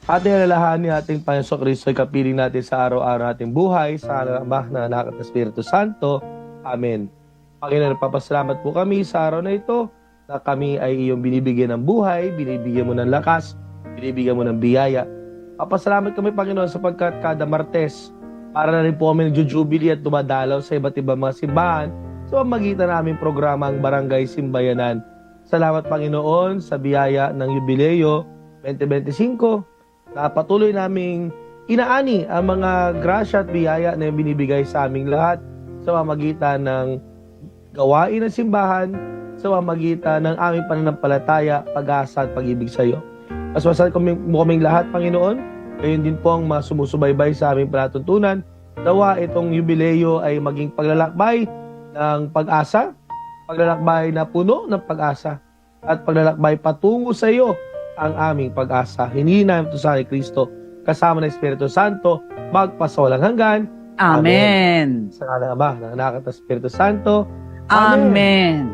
Ating alalahanin ating Panginoon Kristo ay kapiling natin sa araw-araw ating buhay, sa ngalan ng Ama, ng Anak at ng Espiritu Santo. Amen. Panginoon, papasalamat po kami sa araw na ito na kami ay iyong binibigyan ng buhay, binibigyan mo ng lakas, binibigyan mo ng biyaya. Papasalamat kami, Panginoon, sapagkat kada Martes, para na rin po kami nagjujubilee at dumadalaw sa iba't ibang mga simbahan sa pamamagitan naming programang Barangay Simbayanan. Salamat, Panginoon, sa biyaya ng Yubileo 2025 na patuloy naming inaani ang mga grasya at biyaya na binibigay sa aming lahat sa pamamagitan ng gawain ng simbahan, sa pamamagitan ng aming pananampalataya, pag-asa at pag-ibig sa iyo. Paswasan mo kaming lahat, Panginoon. Gayon din po ang sumusubaybay sa aming palatuntunan. Nawa itong yubileo ay maging paglalakbay ng pag-asa, paglalakbay na puno ng pag-asa, at paglalakbay patungo sa iyo ang aming pag-asa. Hinihin namin ito sa Kristo, kasama ng Espiritu Santo, magpasawalang hanggan. Amen. Sa ngalan ng Ama, ng Anak at ng Espiritu Santo. Amen.